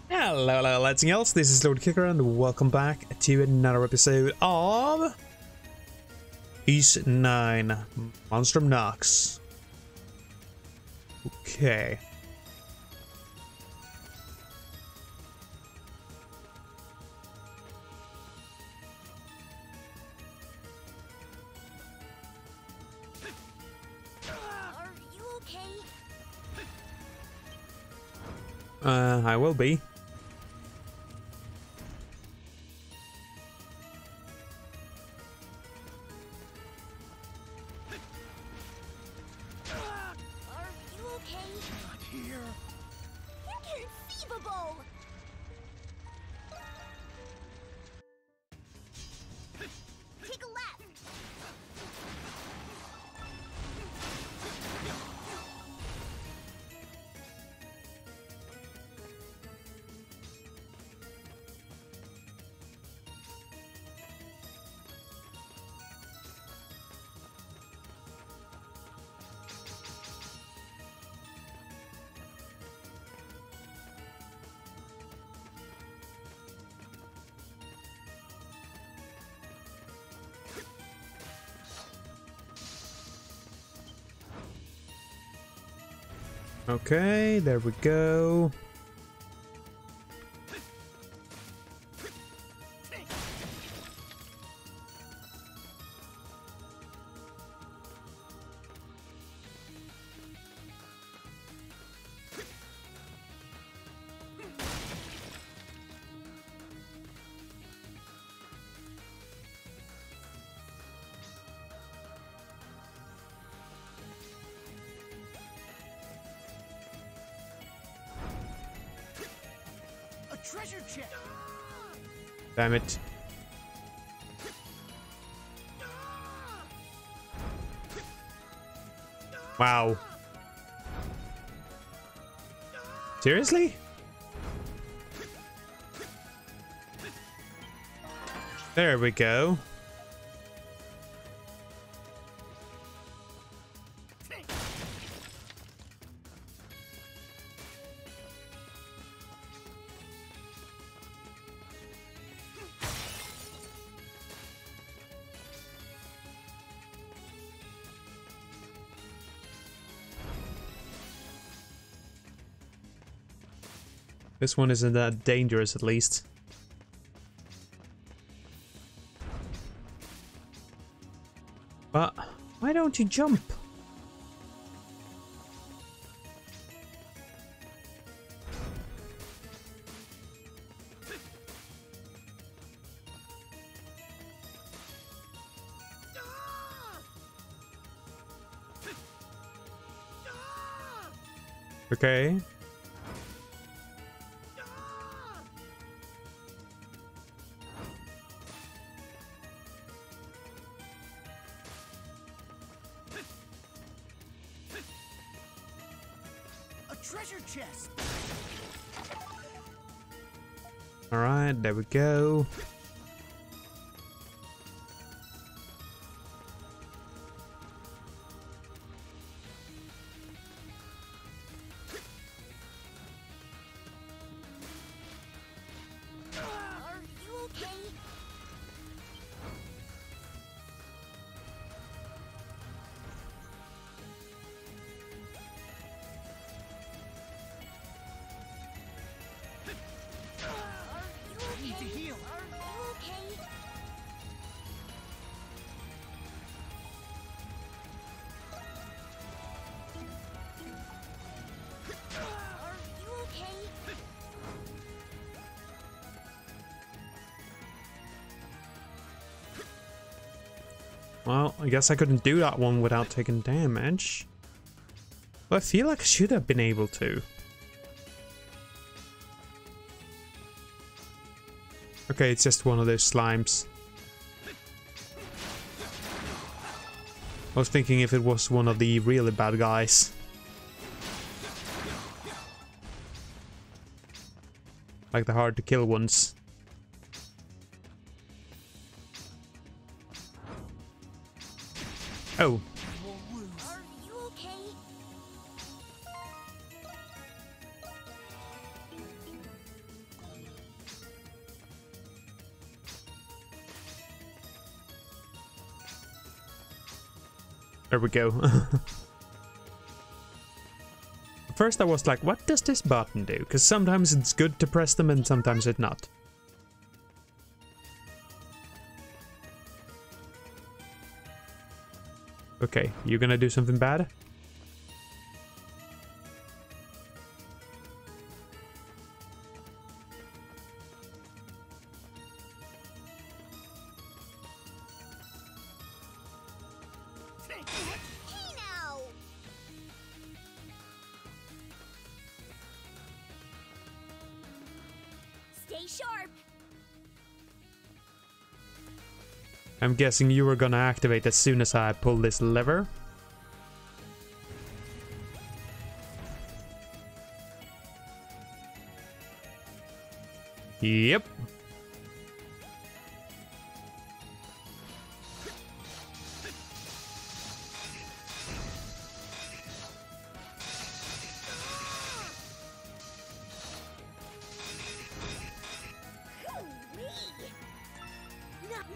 Hello, lads and girls, this is Lord Kicker and welcome back to another episode of IX Monstrum Nox. Okay. Are you okay? I will be. Are you okay? Not here. Inconceivable! Take a left. Okay, there we go. A treasure chest. Damn it. Wow. Seriously? There we go. This one isn't that dangerous, at least. But why don't you jump? Okay. A treasure chest. Alright, there we go. Are you okay? Are you okay? Need to heal. Are you okay? Are you okay? Well, I guess I couldn't do that one without taking damage. But I feel like I should have been able to. Okay, it's just one of those slimes. I was thinking if it was one of the really bad guys. Like the hard to kill ones. Oh. Are you okay? There we go. First I was like, what does this button do? Because sometimes it's good to press them and sometimes it's not. Okay, you gonna do something bad? Hey now! Stay sharp. I'm guessing you were gonna activate as soon as I pull this lever. Yep.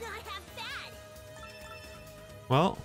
Not half bad. Well.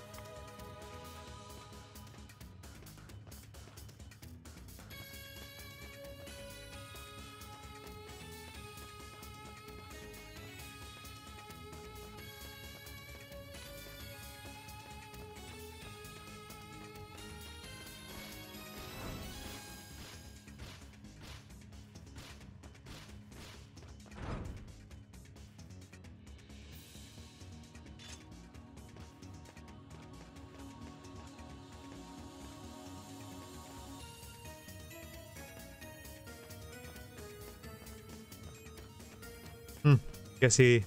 Guess he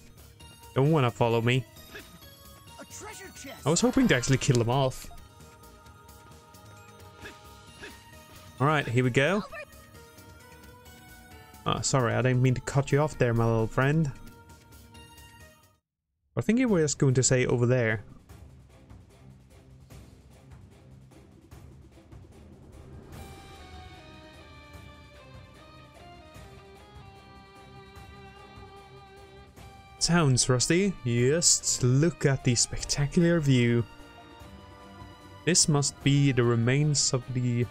don't wanna follow me. A treasure chest. I was hoping to actually kill him off. Alright, here we go. Oh, sorry, I didn't mean to cut you off there, my little friend. I think you were just going to say over there. Sounds rusty. Just look at the spectacular view. This must be the remains of the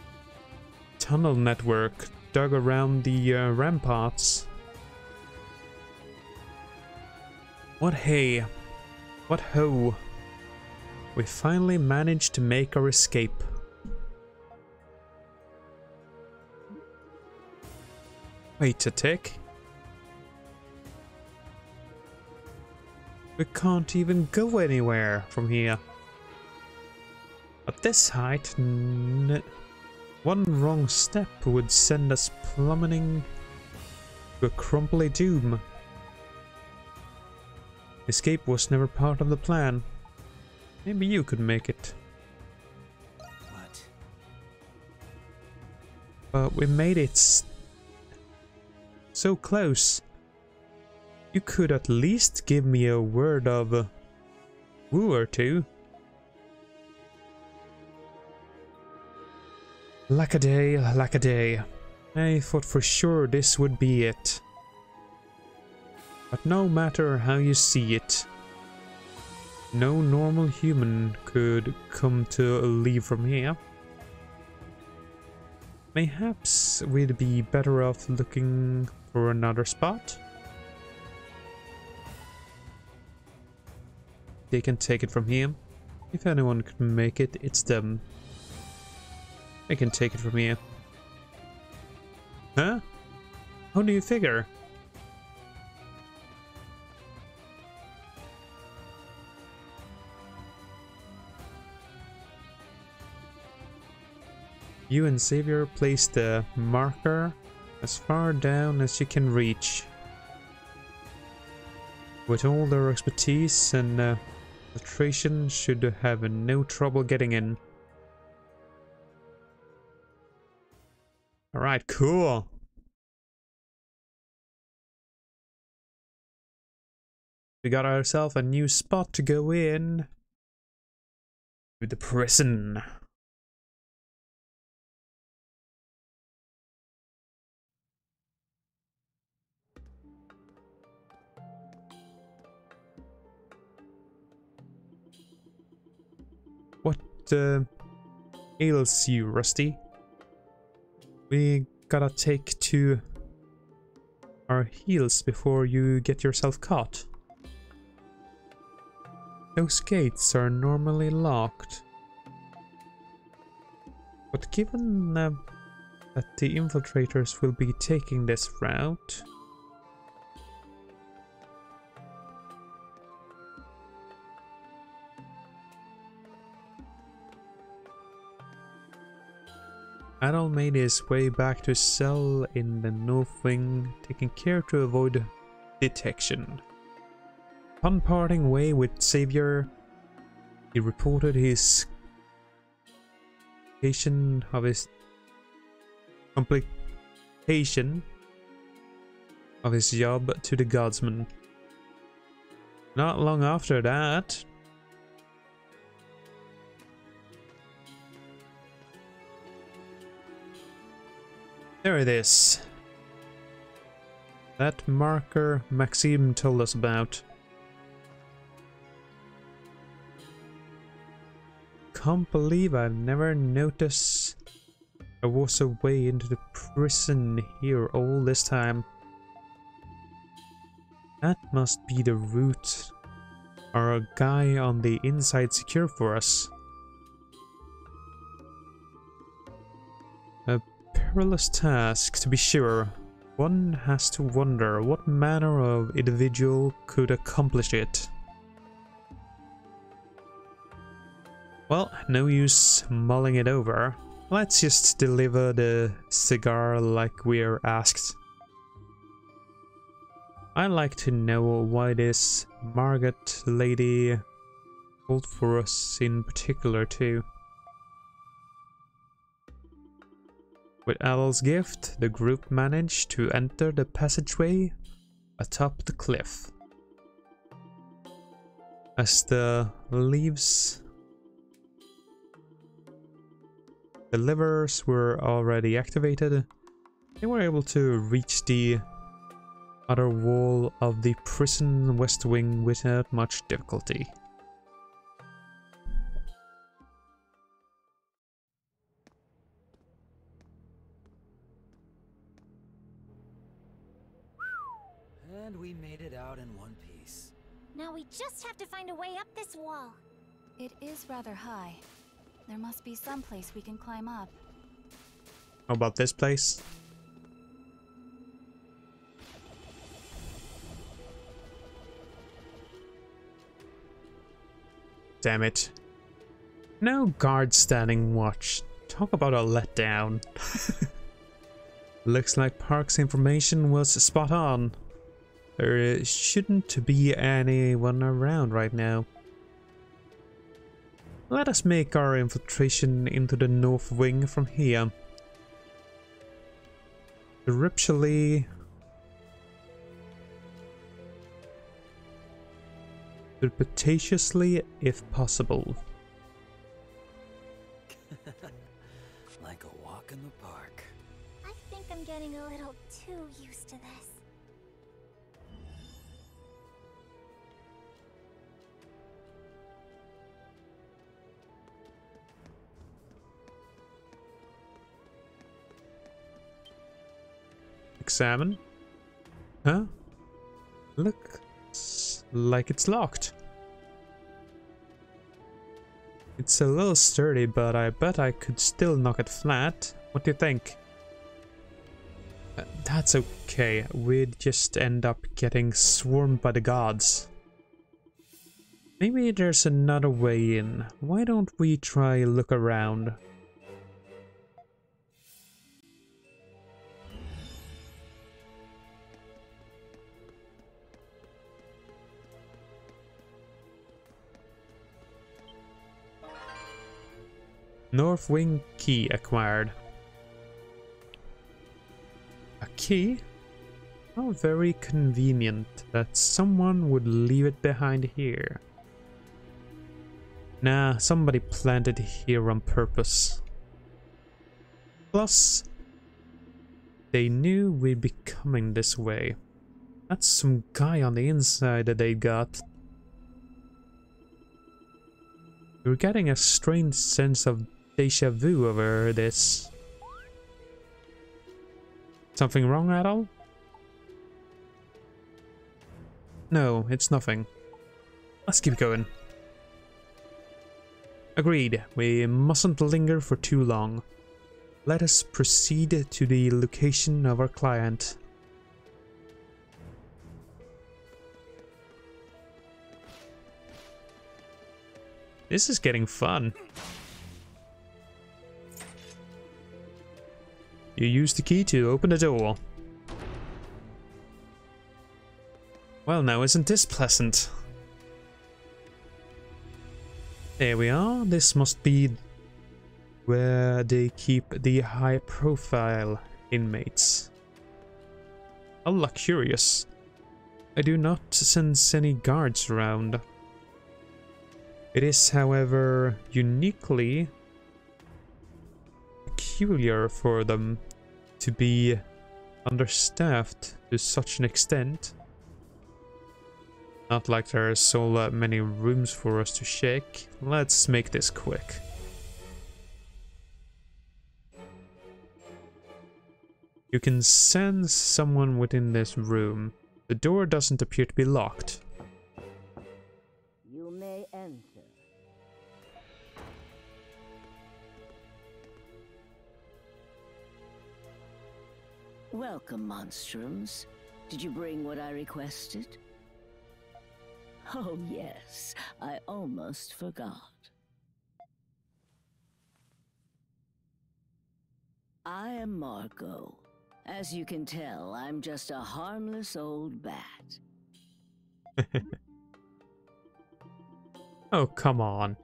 tunnel network dug around the ramparts. What hey, what ho. We finally managed to make our escape. Wait a tick. We can't even go anywhere from here. At this height, one wrong step would send us plummeting to a crumbly doom. Escape was never part of the plan. Maybe you could make it. What? But we made it so close. You could at least give me a word of woo or two. Lack-a-day, lack-a-day. I thought for sure this would be it. But no matter how you see it, no normal human could come to leave from here. Mayhaps we'd be better off looking for another spot? They can take it from here. If anyone can make it, it's them. They can take it from here. Huh? How do you figure? You and Xavier place the marker as far down as you can reach. With all their expertise and filtration, should have no trouble getting in. Alright, cool. We got ourselves a new spot to go in. To the prison. What ails you, Rusty? We gotta take to our heels before you get yourself caught. Those gates are normally locked. But given that the infiltrators will be taking this route, Adol made his way back to his cell in the North Wing, taking care to avoid detection. Upon parting way with Savior, he reported his completion of his job to the Guardsman. Not long after that, there it is. That marker Maxime told us about. Can't believe I never noticed there was a way into the prison here all this time. That must be the route our guy on the inside secured for us. A perilous task, to be sure. One has to wonder what manner of individual could accomplish it. Well, no use mulling it over. Let's just deliver the cigar like we're asked. I'd like to know why this Margaret lady called for us in particular too. With Adol's gift, the group managed to enter the passageway atop the cliff. As the levers were already activated, they were able to reach the other wall of the prison west wing without much difficulty. And we made it out in one piece. Now we just have to find a way up this wall. It is rather high. There must be some place we can climb up. How about this place? Damn it. No guard standing watch. Talk about a letdown. Looks like Park's information was spot on. There shouldn't be anyone around right now. Let us make our infiltration into the North Wing from here. Surreptitiously if possible. Like a walk in the park. I think I'm getting a little too used to this. Examine. Huh? Looks like it's locked. It's a little sturdy, but I bet I could still knock it flat. What do you think? That's okay. We'd just end up getting swarmed by the gods. Maybe there's another way in. Why don't we try look around? North Wing key acquired. A key? How very convenient that someone would leave it behind here. Nah, somebody planted it here on purpose. Plus, they knew we'd be coming this way. That's some guy on the inside that they got. We're getting a strange sense of deja vu over this. Something wrong at all? No, it's nothing. Let's keep going. Agreed, we mustn't linger for too long. Let us proceed to the location of our client. This is getting fun. You use the key to open the door. Well, now isn't this pleasant? There we are. This must be where they keep the high-profile inmates. How luxurious. I do not sense any guards around. It is, however, uniquely peculiar for them to be understaffed to such an extent. Not like there are so many rooms for us to shake. Let's make this quick. You can sense someone within this room. The door doesn't appear to be locked. You may enter. Welcome, Monstrums. Did you bring what I requested? Oh yes, I almost forgot. I am Marco. As you can tell, I'm just a harmless old bat. Oh, come on.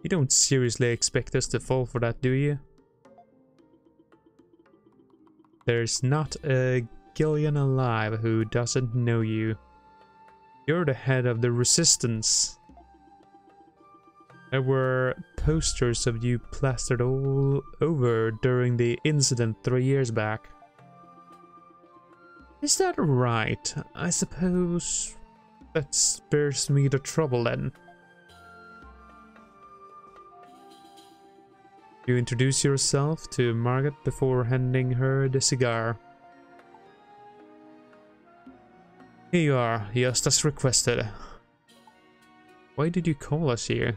You don't seriously expect us to fall for that, do you? There's not a Gillian alive who doesn't know you. You're the head of the Resistance. There were posters of you plastered all over during the incident 3 years back. Is that right? I suppose that spares me the trouble then. You introduce yourself to Margaret before handing her the cigar. Here you are, just as requested. Why did you call us here?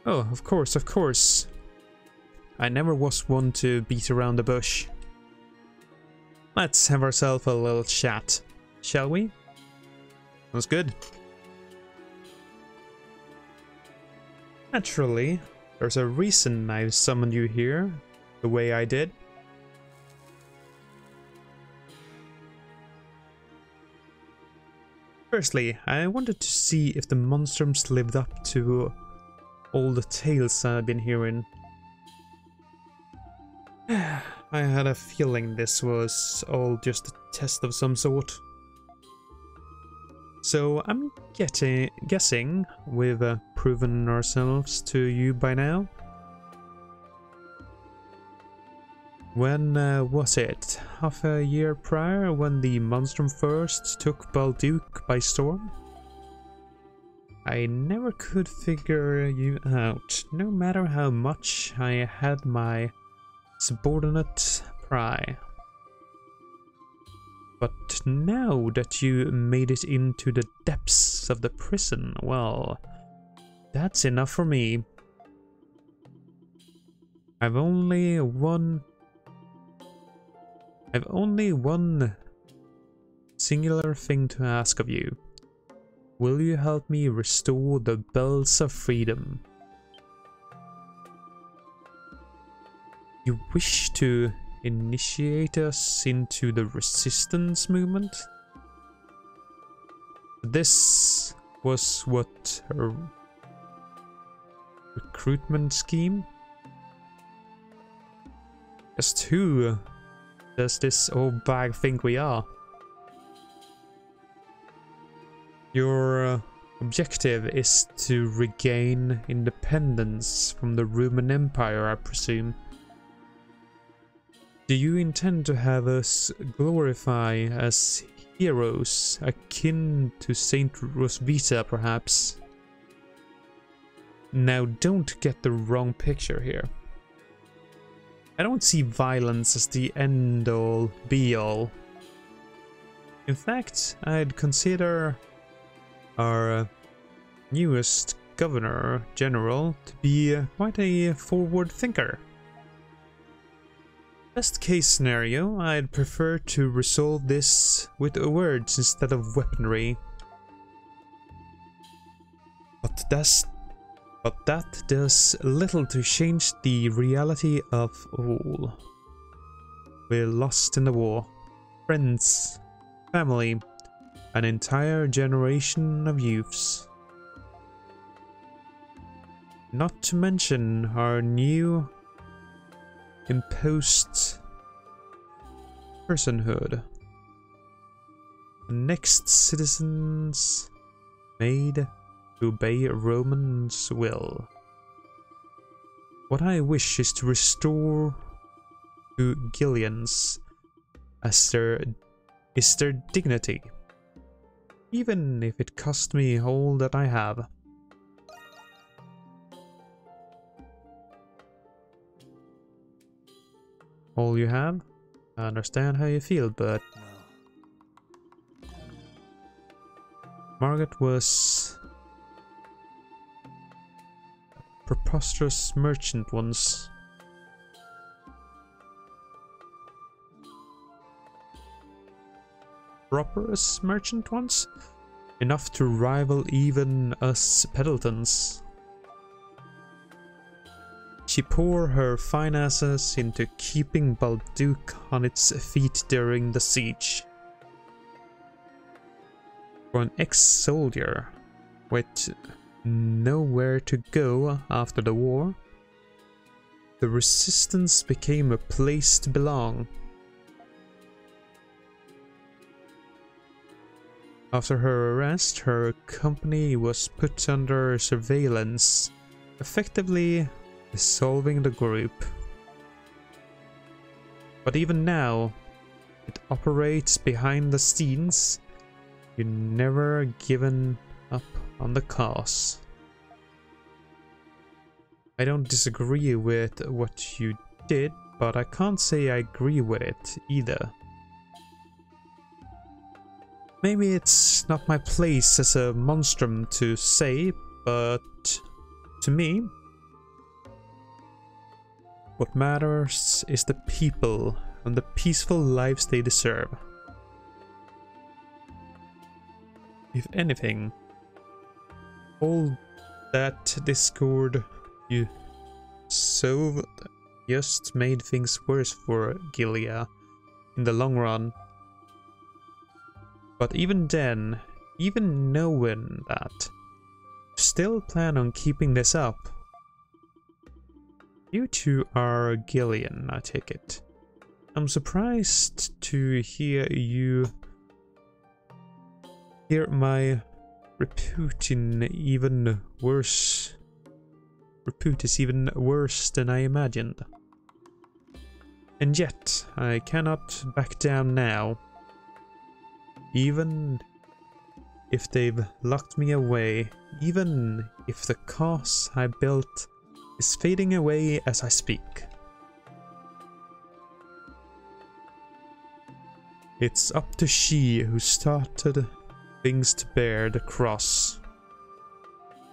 Oh, of course, of course. I never was one to beat around the bush. Let's have ourselves a little chat, shall we? Sounds good. Naturally, there's a reason I summoned you here, the way I did. Firstly, I wanted to see if the Monstrums lived up to all the tales I've been hearing. I had a feeling this was all just a test of some sort. So I'm guessing we've proven ourselves to you by now. When was it? Half a year prior, when the Monstrum first took Balduq by storm? I never could figure you out, no matter how much I had my subordinate pry. But now that you made it into the depths of the prison, well, that's enough for me. I've only one singular thing to ask of you. Will you help me restore the bells of freedom? You wish to initiate us into the resistance movement? This was what her recruitment scheme? Just who does this old bag think we are? Your objective is to regain independence from the Roman Empire, I presume. Do you intend to have us glorify as heroes, akin to Saint Rosvita, perhaps. Now, don't get the wrong picture here. I don't see violence as the end-all, be-all. In fact, I'd consider our newest Governor General to be quite a forward thinker. Best case scenario, I'd prefer to resolve this with words instead of weaponry. But that does little to change the reality of all. We're lost in the war. Friends, family, an entire generation of youths. Not to mention our new imposed personhood. The next citizens made to obey Roman's will. What I wish is to restore to Gillians as their dignity, even if it cost me all that I have. All you have? I understand how you feel, but Margaret was a preposterous merchant once. Prosperous merchant once? Enough to rival even us Pendletons. She poured her finances into keeping Balduq on its feet during the siege. For an ex-soldier with nowhere to go after the war, the resistance became a place to belong. After her arrest, her company was put under surveillance, effectively dissolving the group. But even now, it operates behind the scenes. You never given up on the cause. I don't disagree with what you did, but I can't say I agree with it either. Maybe it's not my place as a monstrum to say, but to me, what matters is the people and the peaceful lives they deserve. If anything, all that discord you sowed just made things worse for Gllia in the long run. But even then, even knowing that, still plan on keeping this up. You two are Gillian, I take it. I'm surprised to hear my repute is even worse than I imagined. And yet, I cannot back down now. Even if they've locked me away, even if the cause I built is fading away as I speak. It's up to she who started things to bear the cross,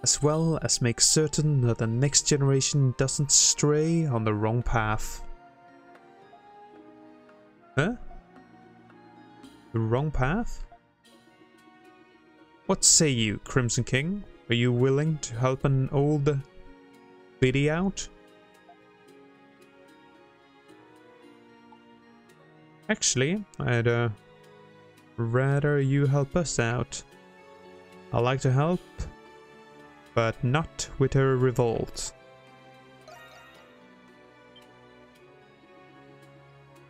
as well as make certain that the next generation doesn't stray on the wrong path. Huh? The wrong path? What say you, Crimson King? Are you willing to help an old lady out? Actually, I'd rather you help us out. I like to help, but not with a revolt.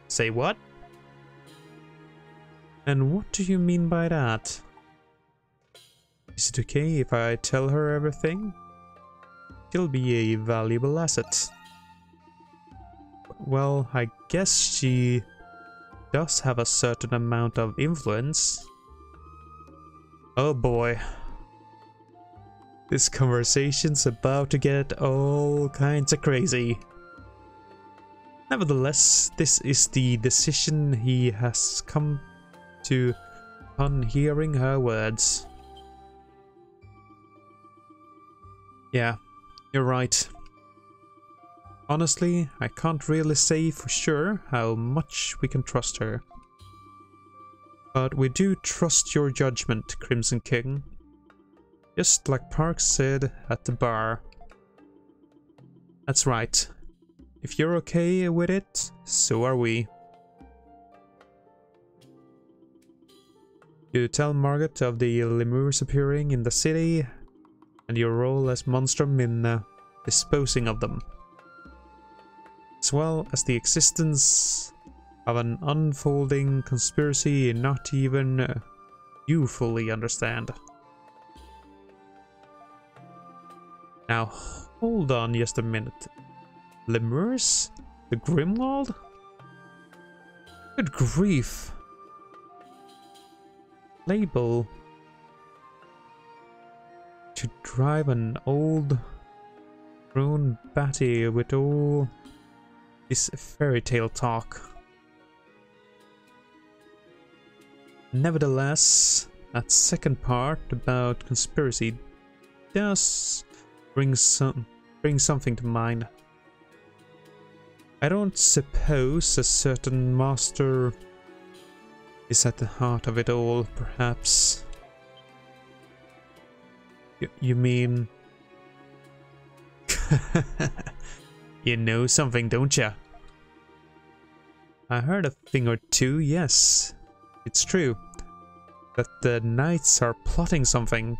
Say what? And what do you mean by that? Is it okay if I tell her everything? She'll be a valuable asset. Well, I guess she does have a certain amount of influence. Oh boy. This conversation's about to get all kinds of crazy. Nevertheless, this is the decision he has come to upon hearing her words. Yeah, you're right. Honestly, I can't really say for sure how much we can trust her. But we do trust your judgment, Crimson King. Just like Parks said at the bar. That's right. If you're okay with it, so are we. You tell Margaret of the lemurs appearing in the city and your role as Monstrum in disposing of them, as well as the existence of an unfolding conspiracy not even you fully understand. Now, hold on just a minute. Lemurs? The Grimwald? Good grief. Label to drive an old grown batty with all this fairy tale talk. Nevertheless, that second part about conspiracy does bring something to mind. I don't suppose a certain master is at the heart of it all, perhaps. You mean... You know something, don't ya? I heard a thing or two, yes. It's true. That the knights are plotting something.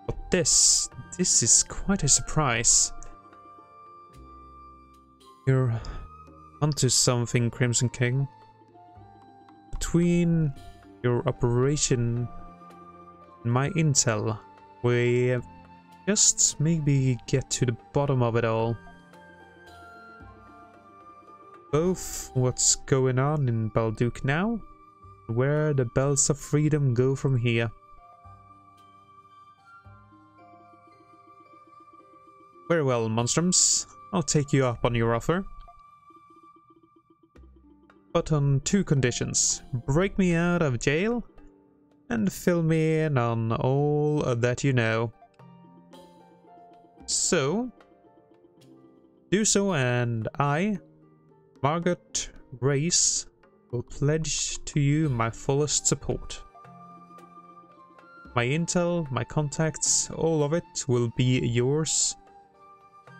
But this is quite a surprise. You're onto something, Crimson King. Between your operation and my intel, we just maybe get to the bottom of it all. Both what's going on in Balduq now, and where the bells of freedom go from here. Very well, Monstrums. I'll take you up on your offer. But on two conditions. Break me out of jail and fill me in on all that you know. So, do so, and I, Margaret Race, will pledge to you my fullest support. My intel, my contacts, all of it will be yours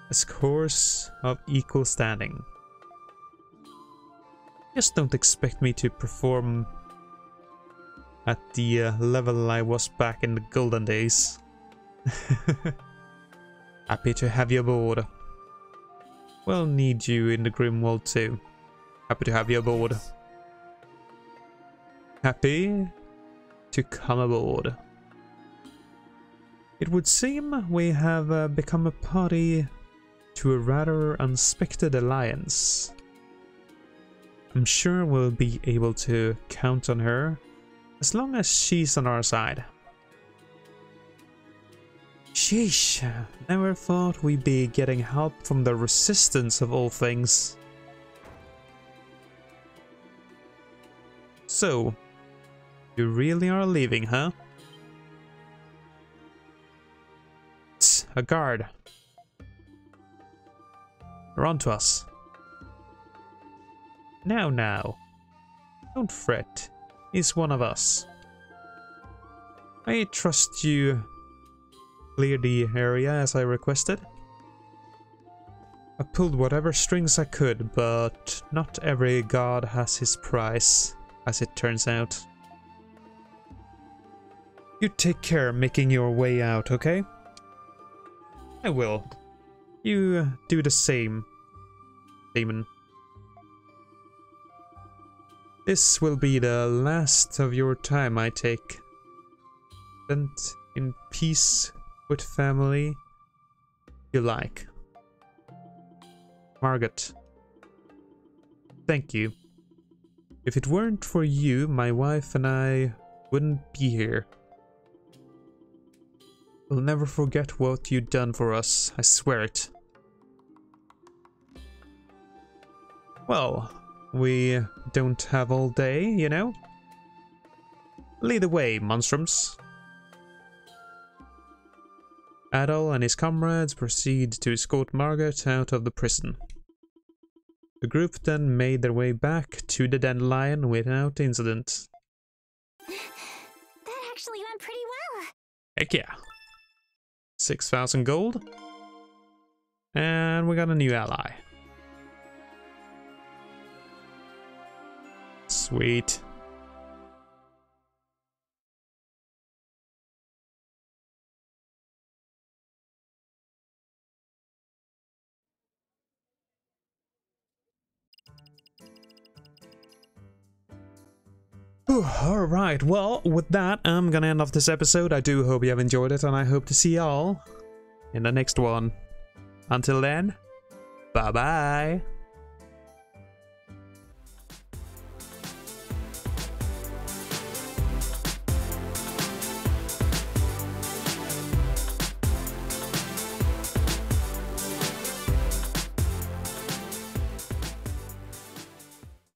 as course of equal standing. Just don't expect me to perform at the level I was back in the golden days. Happy to have you aboard. We'll need you in the Grimwald too. Happy to have you aboard. Happy to come aboard. It would seem we have become a party to a rather unexpected alliance. I'm sure we'll be able to count on her as long as she's on our side. Sheesh, never thought we'd be getting help from the resistance of all things. So, you really are leaving, huh? Tss, a guard. They're on to us. Now, don't fret. He's one of us. I trust you clear the area as I requested. I pulled whatever strings I could, but not every god has his price, as it turns out. You take care making your way out, okay? I will. You do the same, Damon. This will be the last of your time, I take. Spent in peace with family you like. Margaret, thank you. If it weren't for you, my wife and I wouldn't be here. We'll never forget what you've done for us, I swear it. Well, we don't have all day, you know? Lead the way, monstrums. Adol and his comrades proceed to escort Margaret out of the prison. The group then made their way back to the dandelion without incident. That actually went pretty well. Heck yeah. 6,000 gold. And we got a new ally. Sweet. Alright, well, with that, I'm gonna end off this episode. I do hope you have enjoyed it, and I hope to see y'all in the next one. Until then, bye-bye.